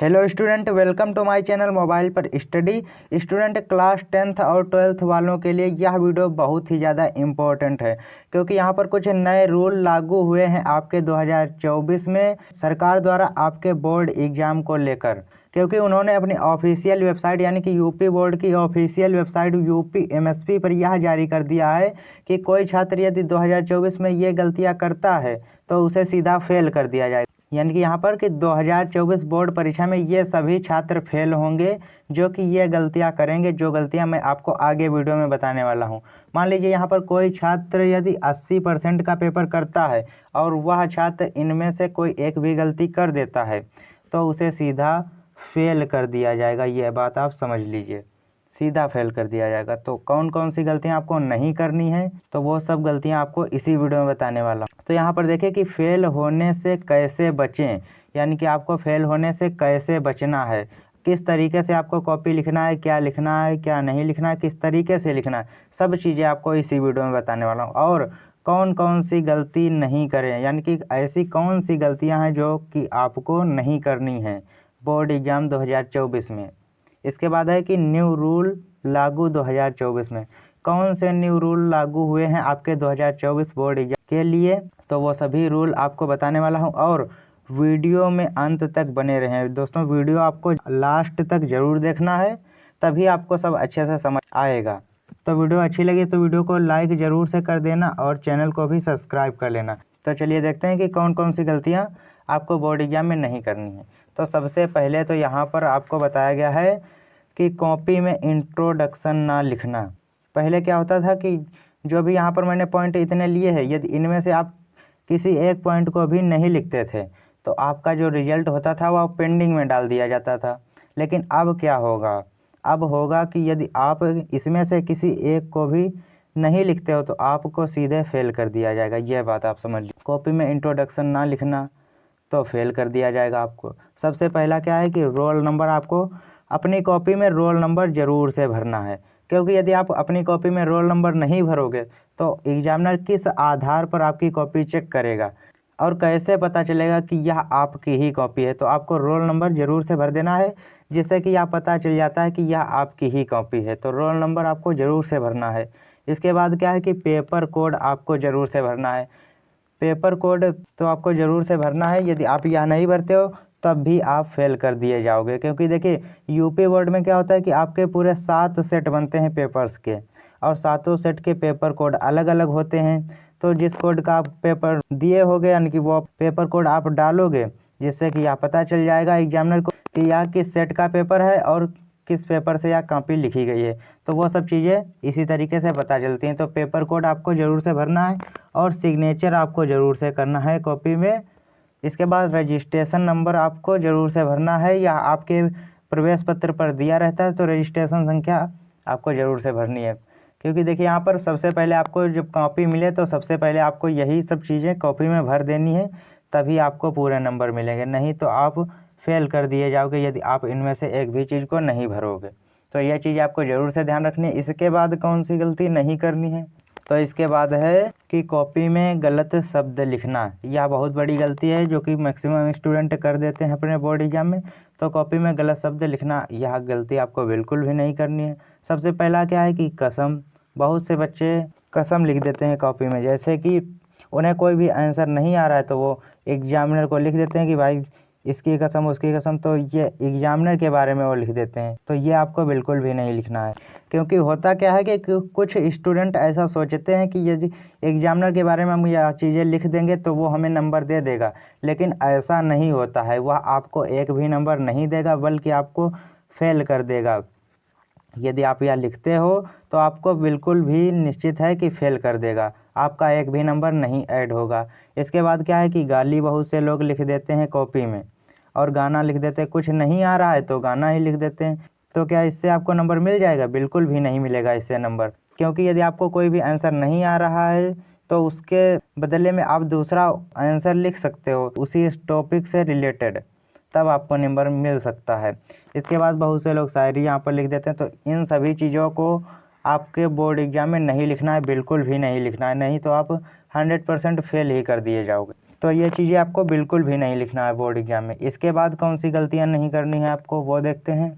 Hello student, welcome to my channel mobile पर study. Student, class 10th और 12th वालों के लिए यह वीडियो बहुत ही ज़्यादा इम्पोर्टेंट है, क्योंकि यहाँ पर कुछ नए रूल लागू हुए हैं आपके 2024 में सरकार द्वारा आपके बोर्ड एग्ज़ाम को लेकर। क्योंकि उन्होंने अपनी ऑफिशियल वेबसाइट यानी कि यूपी बोर्ड की ऑफिशियल वेबसाइट यूपी एमएसपी पर यह जारी कर दिया है कि कोई छात्र यदि 2024 में ये गलतियाँ करता है तो उसे सीधा फेल कर दिया जाएगा। यानी कि यहाँ पर कि 2024 बोर्ड परीक्षा में ये सभी छात्र फेल होंगे जो कि ये गलतियाँ करेंगे, जो गलतियाँ मैं आपको आगे वीडियो में बताने वाला हूँ। मान लीजिए यहाँ पर कोई छात्र यदि 80% का पेपर करता है और वह छात्र इनमें से कोई एक भी गलती कर देता है तो उसे सीधा फेल कर दिया जाएगा। यह बात आप समझ लीजिए, सीधा फेल कर दिया जाएगा। तो कौन कौन सी गलतियां आपको नहीं करनी है, तो वो सब गलतियां आपको इसी वीडियो में बताने वाला हूं। तो यहाँ पर देखिए कि फेल होने से कैसे बचें, यानी कि आपको फेल होने से कैसे बचना है, किस तरीके से आपको कॉपी लिखना है, क्या नहीं लिखना है, किस तरीके से लिखना है, सब चीज़ें आपको इसी वीडियो में बताने वाला हूँ। और कौन कौन सी गलती नहीं करें, यानी कि ऐसी कौन सी गलतियाँ हैं जो कि आपको नहीं करनी है बोर्ड एग्ज़ाम 2024 में। इसके बाद है कि न्यू रूल लागू 2024 में। कौन से न्यू रूल लागू हुए हैं आपके 2024 बोर्ड एग्जाम के लिए, तो वो सभी रूल आपको बताने वाला हूं। और वीडियो में अंत तक बने रहें दोस्तों, वीडियो आपको लास्ट तक ज़रूर देखना है, तभी आपको सब अच्छे से समझ आएगा। तो वीडियो अच्छी लगी तो वीडियो को लाइक ज़रूर से कर देना और चैनल को भी सब्सक्राइब कर लेना। तो चलिए देखते हैं कि कौन कौन सी गलतियाँ आपको बोर्ड एग्जाम में नहीं करनी है। तो सबसे पहले तो यहाँ पर आपको बताया गया है कि कॉपी में इंट्रोडक्शन ना लिखना। पहले क्या होता था कि जो भी यहाँ पर मैंने पॉइंट इतने लिए हैं, यदि इनमें से आप किसी एक पॉइंट को भी नहीं लिखते थे तो आपका जो रिजल्ट होता था वह पेंडिंग में डाल दिया जाता था। लेकिन अब क्या होगा, अब होगा कि यदि आप इसमें से किसी एक को भी नहीं लिखते हो तो आपको सीधे फेल कर दिया जाएगा। यह बात आप समझ लीजिए, कॉपी में इंट्रोडक्शन ना लिखना तो फेल कर दिया जाएगा आपको। सबसे पहला क्या है कि रोल नंबर, आपको अपनी कॉपी में रोल नंबर ज़रूर से भरना है, क्योंकि यदि आप अपनी कॉपी में रोल नंबर नहीं भरोगे तो एग्जामिनर किस आधार पर आपकी कॉपी चेक करेगा और कैसे पता चलेगा कि यह आपकी ही कॉपी है। तो आपको रोल नंबर ज़रूर से भर देना है, जिससे कि यह पता चल जाता है कि यह आपकी ही कॉपी है। तो रोल नंबर आपको ज़रूर से भरना है। इसके बाद क्या है कि पेपर कोड आपको ज़रूर से भरना है। पेपर कोड तो आपको ज़रूर से भरना है, यदि आप यह नहीं भरते हो तब भी आप फेल कर दिए जाओगे। क्योंकि देखिए यूपी बोर्ड में क्या होता है कि आपके पूरे 7 सेट बनते हैं पेपर्स के, और सातों सेट के पेपर कोड अलग अलग होते हैं। तो जिस कोड का आप पेपर दिए होगे यानी कि वो पेपर कोड आप डालोगे, जिससे कि यह पता चल जाएगा एग्जामिनर को कि यह किस सेट का पेपर है और किस पेपर से यह कॉपी लिखी गई है। तो वो सब चीज़ें इसी तरीके से पता चलती हैं। तो पेपर कोड आपको ज़रूर से भरना है और सिग्नेचर आपको ज़रूर से करना है कॉपी में। इसके बाद रजिस्ट्रेशन नंबर आपको ज़रूर से भरना है, या आपके प्रवेश पत्र पर दिया रहता है तो रजिस्ट्रेशन संख्या आपको ज़रूर से भरनी है। क्योंकि देखिए यहाँ पर सबसे पहले आपको जब कॉपी मिले तो सबसे पहले आपको यही सब चीज़ें कॉपी में भर देनी है, तभी आपको पूरे नंबर मिलेंगे, नहीं तो आप फेल कर दिए जाओगे यदि आप इनमें से एक भी चीज़ को नहीं भरोगे। तो यह चीज़ आपको ज़रूर से ध्यान रखनी है। इसके बाद कौन सी गलती नहीं करनी है, तो इसके बाद है कि कॉपी में गलत शब्द लिखना। यह बहुत बड़ी गलती है जो कि मैक्सिमम स्टूडेंट कर देते हैं अपने बोर्ड एग्जाम में। तो कॉपी में गलत शब्द लिखना, यह गलती आपको बिल्कुल भी नहीं करनी है। सबसे पहला क्या है कि कसम। बहुत से बच्चे कसम लिख देते हैं कॉपी में, जैसे कि उन्हें कोई भी आंसर नहीं आ रहा है तो वो एग्जामिनर को लिख देते हैं कि भाई इसकी कसम उसकी कसम, तो ये एग्जामिनर के बारे में वो लिख देते हैं। तो ये आपको बिल्कुल भी नहीं लिखना है। क्योंकि होता क्या है कि कुछ स्टूडेंट ऐसा सोचते हैं कि यदि एग्जामिनर के बारे में हम यह चीज़ें लिख देंगे तो वो हमें नंबर दे देगा, लेकिन ऐसा नहीं होता है। वह आपको एक भी नंबर नहीं देगा बल्कि आपको फेल कर देगा। यदि आप यह लिखते हो तो आपको बिल्कुल भी निश्चित है कि फेल कर देगा, आपका एक भी नंबर नहीं ऐड होगा। इसके बाद क्या है कि गाली बहुत से लोग लिख देते हैं कॉपी में, और गाना लिख देते हैं। कुछ नहीं आ रहा है तो गाना ही लिख देते हैं। तो क्या इससे आपको नंबर मिल जाएगा? बिल्कुल भी नहीं मिलेगा इससे नंबर। क्योंकि यदि आपको कोई भी आंसर नहीं आ रहा है तो उसके बदले में आप दूसरा आंसर लिख सकते हो उसी टॉपिक से रिलेटेड, तब आपको नंबर मिल सकता है। इसके बाद बहुत से लोग शायरी यहाँ पर लिख देते हैं। तो इन सभी चीज़ों को आपके बोर्ड एग्जाम में नहीं लिखना है, बिल्कुल भी नहीं लिखना है, नहीं तो आप 100% फेल ही कर दिए जाओगे। तो ये चीज़ें आपको बिल्कुल भी नहीं लिखना है बोर्ड एग्जाम में। इसके बाद कौन सी गलतियाँ नहीं करनी है आपको वो देखते हैं।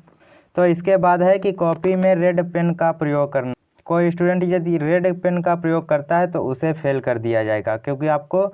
तो इसके बाद है कि कॉपी में रेड पेन का प्रयोग करना। कोई स्टूडेंट यदि रेड पेन का प्रयोग करता है तो उसे फेल कर दिया जाएगा, क्योंकि आपको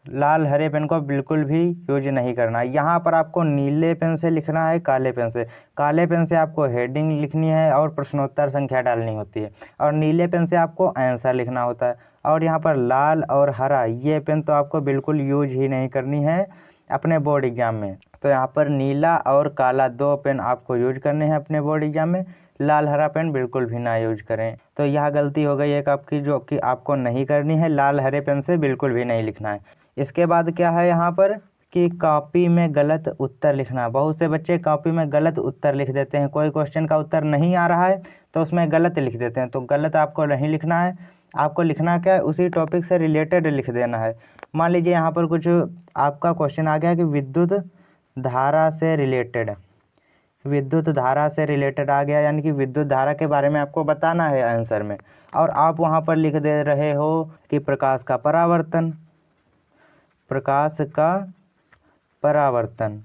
लाल हरे पेन को बिल्कुल भी यूज नहीं करना है। यहाँ पर आपको नीले पेन से लिखना है, काले पेन से। काले पेन से आपको हेडिंग लिखनी है और प्रश्नोत्तर संख्या डालनी होती है, और नीले पेन से आपको आंसर लिखना होता है। और यहाँ पर लाल और हरा ये पेन तो आपको बिल्कुल यूज ही नहीं करनी है अपने बोर्ड एग्जाम में। तो यहाँ पर नीला और काला 2 पेन आपको यूज करने हैं अपने बोर्ड एग्जाम में, लाल हरा पेन बिल्कुल भी ना यूज करें। तो यह गलती हो गई एक आपकी, जो कि आपको नहीं करनी है। लाल हरे पेन से बिल्कुल भी नहीं लिखना है। इसके बाद क्या है यहाँ पर कि कॉपी में गलत उत्तर लिखना। बहुत से बच्चे कॉपी में गलत उत्तर लिख देते हैं। कोई क्वेश्चन का उत्तर नहीं आ रहा है तो उसमें गलत लिख देते हैं। तो गलत आपको नहीं लिखना है। आपको लिखना क्या है, उसी टॉपिक से रिलेटेड लिख देना है। मान लीजिए यहाँ पर कुछ आपका क्वेश्चन आ गया कि विद्युत धारा से रिलेटेड, विद्युत धारा से रिलेटेड आ गया, यानी कि विद्युत धारा के बारे में आपको बताना है आंसर में। और आप वहाँ पर लिख दे रहे हो कि प्रकाश का परावर्तन, प्रकाश का परावर्तन।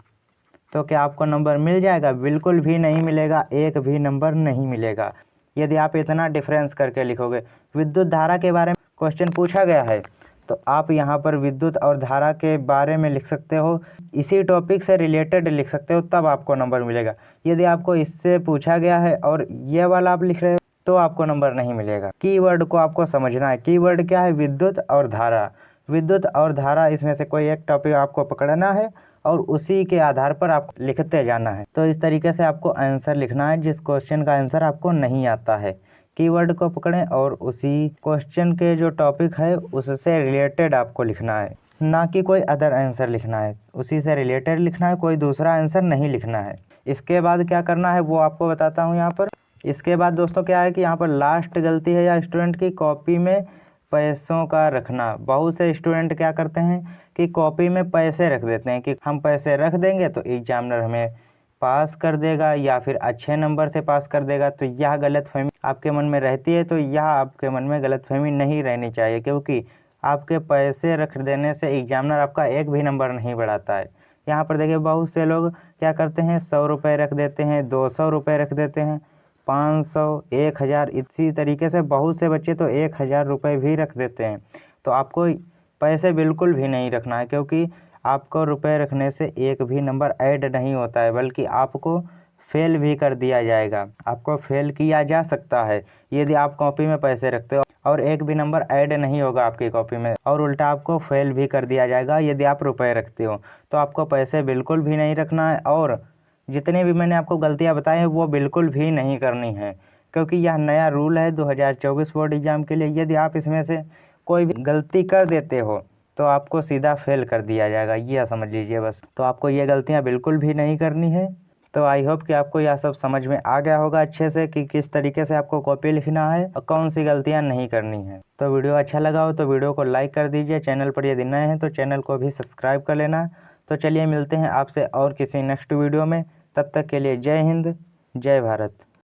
तो क्या आपको नंबर मिल जाएगा? बिल्कुल भी नहीं मिलेगा, एक भी नंबर नहीं मिलेगा यदि आप इतना डिफरेंस करके लिखोगे। विद्युत धारा के बारे में क्वेश्चन पूछा गया है तो आप यहाँ पर विद्युत और धारा के बारे में लिख सकते हो, इसी टॉपिक से रिलेटेड लिख सकते हो, तब आपको नंबर मिलेगा। यदि आपको इससे पूछा गया है और ये वाला आप लिख रहे हो तो आपको नंबर नहीं मिलेगा। कीवर्ड को आपको समझना है। कीवर्ड क्या है? विद्युत और धारा। विद्युत और धारा, इसमें से कोई एक टॉपिक आपको पकड़ना है और उसी के आधार पर आपको लिखते जाना है। तो इस तरीके से आपको आंसर लिखना है जिस क्वेश्चन का आंसर आपको नहीं आता है। कीवर्ड को पकड़ें और उसी क्वेश्चन के जो टॉपिक है उससे रिलेटेड आपको लिखना है, ना कि कोई अदर आंसर लिखना है। उसी से रिलेटेड लिखना है, कोई दूसरा आंसर नहीं लिखना है। इसके बाद क्या करना है वो आपको बताता हूँ यहाँ पर। इसके बाद दोस्तों क्या है कि यहाँ पर लास्ट गलती है या स्टूडेंट की कॉपी में पैसों का रखना। बहुत से स्टूडेंट क्या करते हैं कि कॉपी में पैसे रख देते हैं कि हम पैसे रख देंगे तो एग्जामिनर हमें पास कर देगा या फिर अच्छे नंबर से पास कर देगा। तो यह गलतफहमी आपके मन में रहती है। तो यह आपके मन में गलतफहमी नहीं रहनी चाहिए, क्योंकि आपके पैसे रख देने से एग्जामिनर आपका एक भी नंबर नहीं बढ़ाता है। यहाँ पर देखिए बहुत से लोग क्या करते हैं, 100 रुपये रख देते हैं, 200 रुपये रख देते हैं, 500, 1000, इसी तरीके से बहुत से बच्चे तो 1000 रुपये भी रख देते हैं। तो आपको पैसे बिल्कुल भी नहीं रखना है, क्योंकि आपको रुपए रखने से एक भी नंबर ऐड नहीं होता है, बल्कि आपको फेल भी कर दिया जाएगा। आपको फेल किया जा सकता है यदि आप कॉपी में पैसे रखते हो और एक भी नंबर ऐड नहीं होगा आपकी कॉपी में, और उल्टा आपको फेल भी कर दिया जाएगा यदि आप रुपए रखते हो। तो आपको पैसे बिल्कुल भी नहीं रखना है, और जितने भी मैंने आपको गलतियाँ बताई हैं वो बिल्कुल भी नहीं करनी है, क्योंकि यह नया रूल है 2024 बोर्ड एग्जाम के लिए। यदि आप इसमें से कोई भी गलती कर देते हो तो आपको सीधा फेल कर दिया जाएगा, ये समझ लीजिए बस। तो आपको ये गलतियाँ बिल्कुल भी नहीं करनी है। तो आई होप कि आपको यह सब समझ में आ गया होगा अच्छे से कि किस तरीके से आपको कॉपी लिखना है और कौन सी गलतियाँ नहीं करनी है। तो वीडियो अच्छा लगा हो तो वीडियो को लाइक कर दीजिए। चैनल पर यदि नए हैं तो चैनल को भी सब्सक्राइब कर लेना। तो चलिए मिलते हैं आपसे और किसी नेक्स्ट वीडियो में। तब तक के लिए जय हिंद, जय भारत।